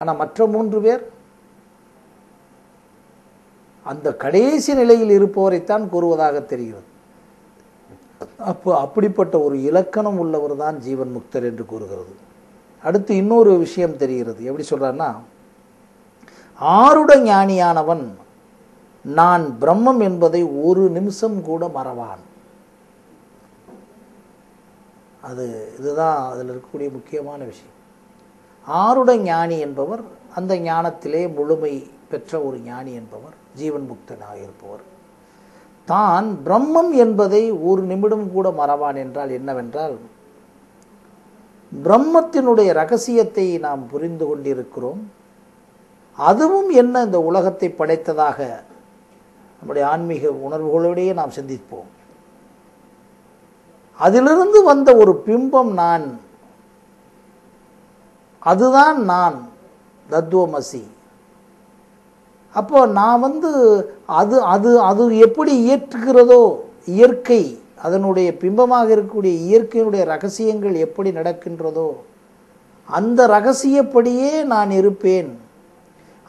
ஆனால் மற்ற 3 பேர் அந்த கடைசி நிலையில் இருப்பவரைத்தான் கூறுவதாக தெரிகிறது. அப்போ அப்படிப்பட்ட ஒரு இலக்கணம் உள்ளவர் தான் ஜீவன் முக்தர் என்று கூறுகிறது. அடுத்து இன்னொரு விஷயம் தெரிகிறது. எப்படி சொல்றாருன்னா, ஆருட ஞானியானவன் நான் பிரம்மம் என்பதை ஒரு நிமிஷம் கூட மறவான். இதுதான் அதில் இருக்கக்கூடிய முக்கியமான விஷயம். ஆருட ஞானி என்பவர் அந்த ஞானத்திலே முழுமை பெற்ற ஒரு ஞானி என்பவர், ஜீவன் முக்தனாக இருப்பவர். தான் பிரம்மம் என்பதை ஒரு நிமிடம் கூட மறவான் என்றால் என்னவென்றால், பிரம்மத்தினுடைய ரகசியத்தை நாம் புரிந்து கொண்டிருக்கிறோம். அதுவும் என்ன இந்த உலகத்தை படைத்ததாக நம்முடைய ஆன்மீக உணர்வுகளோடையே நாம் சிந்திப்போம். அதிலிருந்து வந்த ஒரு பிம்பம் நான், அதுதான் நான், தத்துவமசி. அப்போ நான் அது அது அது எப்படி இயற்றுகிறதோ, இயற்கை அதனுடைய பிம்பமாக இருக்கக்கூடிய இயற்கையினுடைய ரகசியங்கள் எப்படி நடக்கின்றதோ அந்த ரகசியப்படியே நான் இருப்பேன்.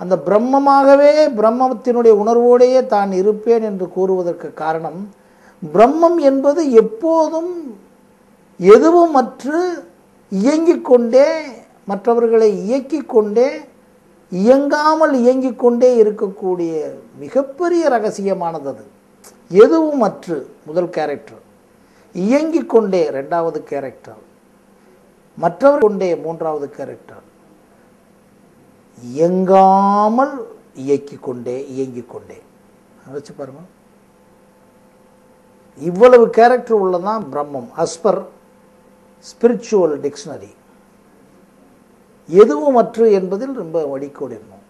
அந்த பிரம்மமாகவே, பிரம்மத்தினுடைய உணர்வோடையே தான் இருப்பேன் என்று கூறுவதற்கு காரணம், பிரம்மம் என்பது எப்போதும் எதுவும் மற்று இயங்கிக் கொண்டே, மற்றவர்களை இயக்கிக் கொண்டே, இயங்காமல் இயங்கிக் கொண்டே இருக்கக்கூடிய மிகப்பெரிய ரகசியமானது அது. எதுவும் மற்று முதல் கேரக்டர், இயங்கிக் கொண்டே 2வது கேரக்டர், மற்றவர் கொண்டே 3வது கேரக்டர், இயங்காமல் இயக்கிக் கொண்டே, இயங்கிக் கொண்டே. வச்சு பாருங்க, இவ்வளவு கேரக்டர் உள்ளதான் பிரம்மம் அஸ்பர் ஸ்பிரிச்சுவல் டிக்ஷனரி. எதுவும் மற்ற என்பதில் ரொம்ப வடிக்கோடு இருந்தோம்.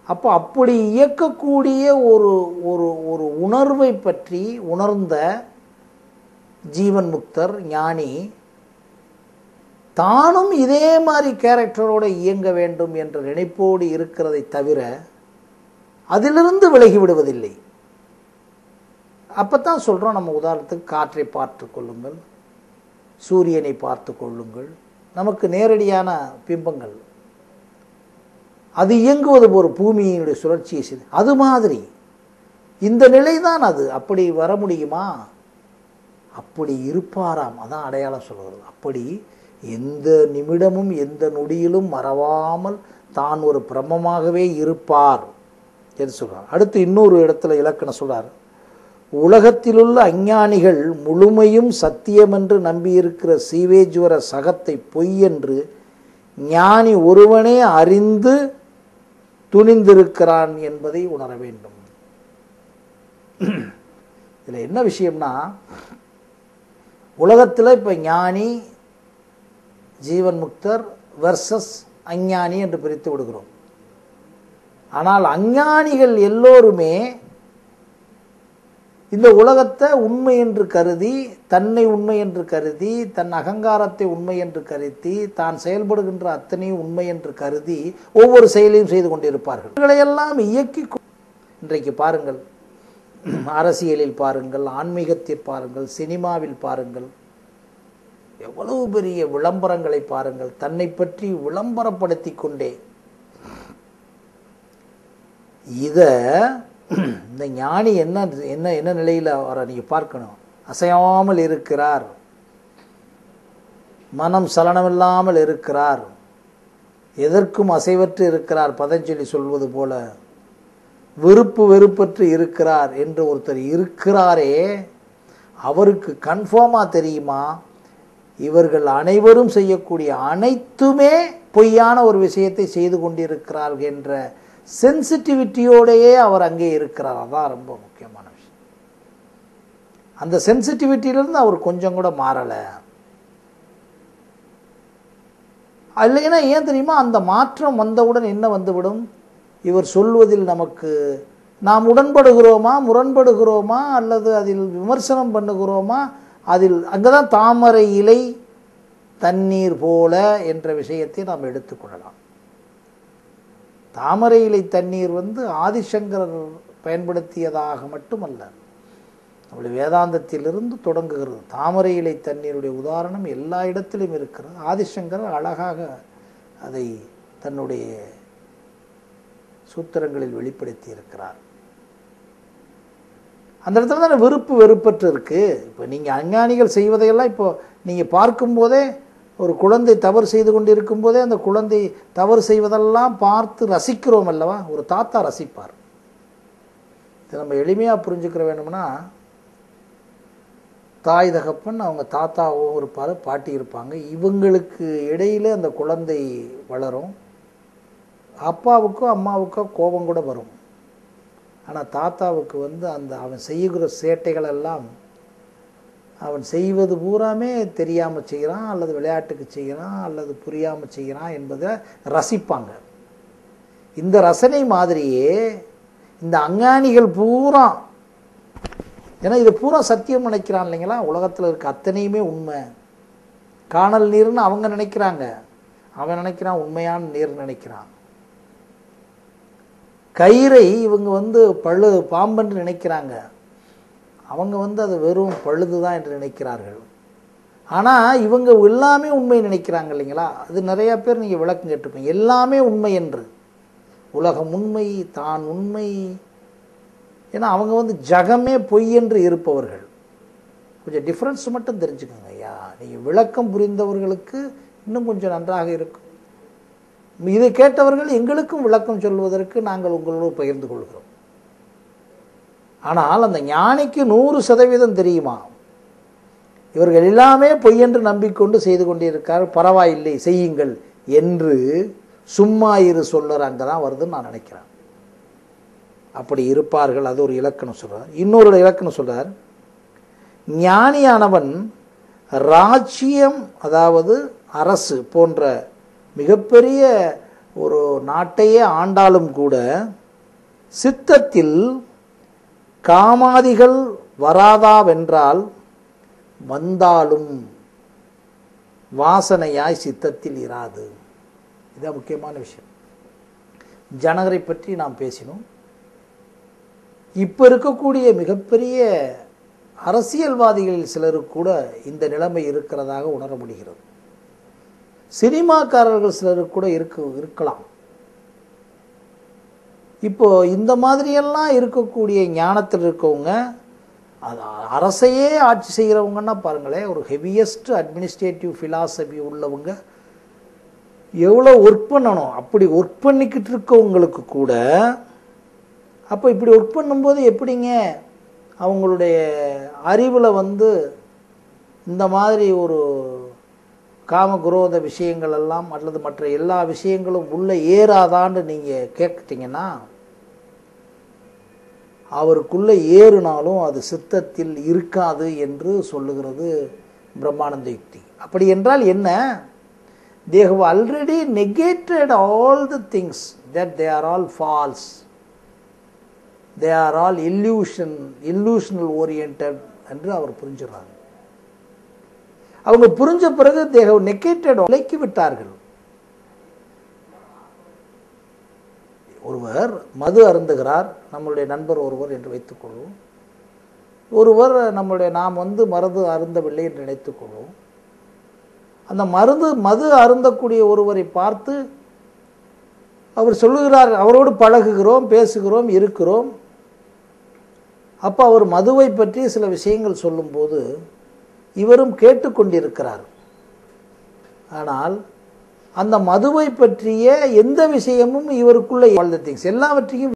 அப்போ அப்படி இயக்கக்கூடிய ஒரு ஒரு ஒரு உணர்வை பற்றி உணர்ந்த ஜீவன் முக்தர் ஞானி தானும் இதே மாதிரி கேரக்டரோடு இயங்க வேண்டும் என்ற நினைப்போடு இருக்கிறதை தவிர அதிலிருந்து விலகி விடுவதில்லை. அப்பத்தான் சொல்றோம், நம்ம உதாரணத்துக்கு காற்றை பார்த்து கொள்ளுங்கள், சூரியனை பார்த்து கொள்ளுங்கள், நமக்கு நேரடியான பிம்பங்கள். அது இயங்குவது ஒரு பூமியினுடைய சுழற்சியை செய்து, அது மாதிரி இந்த நிலைதான் அது. அப்படி வர முடியுமா? அப்படி இருப்பாராம். அதான் அடையாளம் சொல்கிறது. அப்படி எந்த நிமிடமும் எந்த நொடியிலும் மறவாமல் தான் ஒரு பிரம்மமாகவே இருப்பார் என்று சொல்றார். அடுத்து இன்னொரு இடத்துல இலக்கணம் சொல்றார், உலகத்திலுள்ள அஞ்ஞானிகள் முழுமையும் சத்தியம் என்று நம்பியிருக்கிற சீவேஜ்வர சகத்தை பொய் என்று ஞானி ஒருவனே அறிந்து துணிந்திருக்கிறான் என்பதை உணர வேண்டும். இதில் என்ன விஷயம்னா, உலகத்தில் இப்போ ஞானி, ஜீவன் முக்தர் வெர்சஸ் அஞ்ஞானி என்று பிரித்து விடுகிறோம். ஆனால் அஞ்ஞானிகள் எல்லோருமே இந்த உலகத்தை உண்மை என்று கருதி, தன்னை உண்மை என்று கருதி, தன் அகங்காரத்தை உண்மை என்று கருதி, தான் செயல்படுகின்ற அத்தனையும் உண்மை என்று கருதி ஒவ்வொரு செயலையும் செய்து கொண்டிருப்பார்கள். இவைகளையெல்லாம் இயக்கி இன்றைக்கு பாருங்கள், அரசியலில் பாருங்கள், ஆன்மீகத்தில் பாருங்கள், சினிமாவில் பாருங்கள், எவ்வளவு பெரிய விளம்பரங்களை பாருங்கள். தன்னை பற்றி விளம்பரப்படுத்தி கொண்டே இந்த ஞானி என்ன என்ன என்ன நிலையில் அவரை நீங்கள் பார்க்கணும். அசையாமல் இருக்கிறார், மனம் சலனமில்லாமல் இருக்கிறார், எதற்கும் அசைவற்று இருக்கிறார். பதஞ்சலி சொல்வது போல விருப்பு வெறுப்பற்று இருக்கிறார் என்று ஒருத்தர் இருக்கிறாரே, அவருக்கு கன்ஃபார்மாக தெரியுமா இவர்கள் அனைவரும் செய்யக்கூடிய அனைத்துமே பொய்யான ஒரு விஷயத்தை செய்து கொண்டிருக்கிறார்கள் என்ற சென்சிட்டிவிட்டியோடையே அவர் அங்கே இருக்கிறார். அதான் ரொம்ப முக்கியமான விஷயம். அந்த சென்சிட்டிவிட்டியிலிருந்து அவர் கொஞ்சம் கூட மாறலை. இல்லைன்னா ஏன் தெரியுமா, அந்த மாற்றம் வந்தவுடன் என்ன வந்துவிடும், இவர் சொல்வதில் நமக்கு நாம் உடன்படுகிறோமா, முரண்படுகிறோமா, அல்லது அதில் விமர்சனம் பண்ணுகிறோமா, அதில் அங்கேதான் தாமரை இலை தண்ணீர் போல என்ற விஷயத்தை நாம் எடுத்துக்கொள்ளலாம். தாமரை இலை தண்ணீர் ஆதிசங்கரர் பயன்படுத்தியதாக மட்டுமல்ல, நம்முடைய வேதாந்தத்திலிருந்து தொடங்குகிறது. தாமரை இலை தண்ணீருடைய உதாரணம் எல்லா இடத்திலும் இருக்கிறது. ஆதிசங்கரர் அழகாக அதை தன்னுடைய சூத்திரங்களில் வெளிப்படுத்தி இருக்கிறார். அந்த இடத்துல தானே விருப்பு வெறுப்பற்று இருக்கு. இப்போ நீங்கள் அஞ்ஞானிகள் செய்வதையெல்லாம் இப்போ நீங்கள் பார்க்கும்போதே, ஒரு குழந்தை தவறு செய்து கொண்டு இருக்கும்போதே அந்த குழந்தை தவறு செய்வதெல்லாம் பார்த்து ரசிக்கிறோம் அல்லவா? ஒரு தாத்தா ரசிப்பார். இதை நம்ம எளிமையாக புரிஞ்சுக்கிற வேணும்னா, தாய் தகப்பன், அவங்க தாத்தாவும் இருப்பார், பாட்டி இருப்பாங்க. இவங்களுக்கு இடையில அந்த குழந்தை வளரும். அப்பாவுக்கோ அம்மாவுக்கோ கோபம் கூட வரும். ஆனால் தாத்தாவுக்கு அவன் செய்கிற சேட்டைகள் எல்லாம் அவன் செய்வது பூராமே தெரியாமல் செய்கிறான், அல்லது விளையாட்டுக்கு செய்கிறான், அல்லது புரியாமல் செய்கிறான் என்பதை ரசிப்பாங்க. இந்த ரசனை மாதிரியே இந்த அஞ்ஞானிகள் பூரா, ஏன்னா இது பூரா சத்தியம் நினைக்கிறான் இல்லைங்களா? உலகத்தில் இருக்க அத்தனையுமே உண்மை. காணல் நீர்னு அவங்க நினைக்கிறாங்க, அவன் நினைக்கிறான் உண்மையான நீர் நினைக்கிறான். கயிறை இவங்க பாம்பென்று நினைக்கிறாங்க, அவங்க அது வெறும் பழுதுதான் என்று நினைக்கிறார்கள். ஆனால் இவங்க எல்லாமே உண்மை நினைக்கிறாங்க இல்லைங்களா? அது நிறைய பேர் நீங்கள் விளக்கம் கேட்டிருப்பீங்க. எல்லாமே உண்மை என்று, உலகம் உண்மை, தான் உண்மை. ஏன்னா அவங்க ஜகமே பொய் என்று இருப்பவர்கள். கொஞ்சம் டிஃப்ரென்ஸ் மட்டும் தெரிஞ்சுக்கோங்க ஐயா. நீங்கள் விளக்கம் புரிந்தவர்களுக்கு இன்னும் கொஞ்சம் நன்றாக இருக்கும். இதை கேட்டவர்கள் எங்களுக்கும் விளக்கம் சொல்வதற்கு நாங்கள் உங்களோடு பகிர்ந்து கொள்கிறோம். ஆனால் அந்த ஞானிக்கு 100% தெரியுமா, இவர்கள் எல்லாமே பொய் என்று நம்பிக்கொண்டு செய்து கொண்டிருக்கார், பரவாயில்லை செய்யுங்கள் என்று சும்மா இரு சொல்லர் அங்கே தான் வருதுன்னு நான் நினைக்கிறேன். அப்படி இருப்பார்கள். அது ஒரு இலக்கணம் சொல்றார். இன்னொரு இலக்கணம் சொல்றார், ஞானியானவன் ராஜ்யம், அதாவது அரசு போன்ற மிகப்பெரிய ஒரு நாட்டையே ஆண்டாலும் கூட சித்தத்தில் காமாதிகள் வராதாவென்றால் வந்தாலும் வாசனையாய் சித்தத்தில் இராது. இதுதான் முக்கியமான விஷயம். ஜனகரை பற்றி நாம் பேசினோம். இப்போ இருக்கக்கூடிய மிகப்பெரிய அரசியல்வாதிகளில் சிலருக்கு கூட இந்த நிலைமை இருக்கிறதாக உணர முடிகிறது. சினிமாக்காரர்கள் சிலருக்கு கூட இருக்கலாம். இப்போ இந்த மாதிரியெல்லாம் இருக்கக்கூடிய ஞானத்தில் இருக்கவங்க, அரசையே ஆட்சி செய்கிறவங்கன்னா பாருங்களேன், ஒரு ஹெவியஸ்ட் அட்மினிஸ்ட்ரேட்டிவ் ஃபிலாசபி உள்ளவங்க எவ்வளோ ஒர்க் பண்ணணும். அப்படி ஒர்க் பண்ணிக்கிட்டு இருக்கவங்களுக்கு கூட அப்போ இப்படி ஒர்க் பண்ணும்போது எப்படிங்க அவங்களுடைய அறிவில் இந்த மாதிரி ஒரு காமகுரோத விஷயங்கள் எல்லாம் அல்லது மற்ற எல்லா விஷயங்களும் உள்ளே ஏறாதான்னு நீங்கள் கேட்கிட்டீங்கன்னா, அவருக்குள்ளே ஏறுனாலும் அது சித்தத்தில் இருக்காது என்று சொல்லுகிறது பிரம்மானந்த யுக்தி. அப்படி என்றால் என்ன? they have already negated all the things, that they are all false, they are all illusional oriented என்று அவர் புரிஞ்சுறாங்க. அவங்க புரிஞ்ச பிறகு they have negated, விலக்கி விட்டார்கள். ஒருவர் மது அருந்துகிறார், நம்மளுடைய நண்பர் ஒருவர் என்று வைத்துக்கொள்வோம். ஒருவர் நாம் மருந்து அருந்தவில்லை என்று நினைத்துக்கொள்வோம். அந்த மது அருந்தக்கூடிய ஒருவரை பார்த்து அவர் சொல்லுகிறார், அவரோடு பழகுகிறோம், பேசுகிறோம், இருக்கிறோம். அப்போ அவர் மதுவை பற்றி சில விஷயங்கள் சொல்லும்போது இவரும் கேட்டுக்கொண்டிருக்கிறார். ஆனால் அந்த மதுவை பற்றிய எந்த விஷயமும் இவருக்குள்ள எல்லாவற்றையும்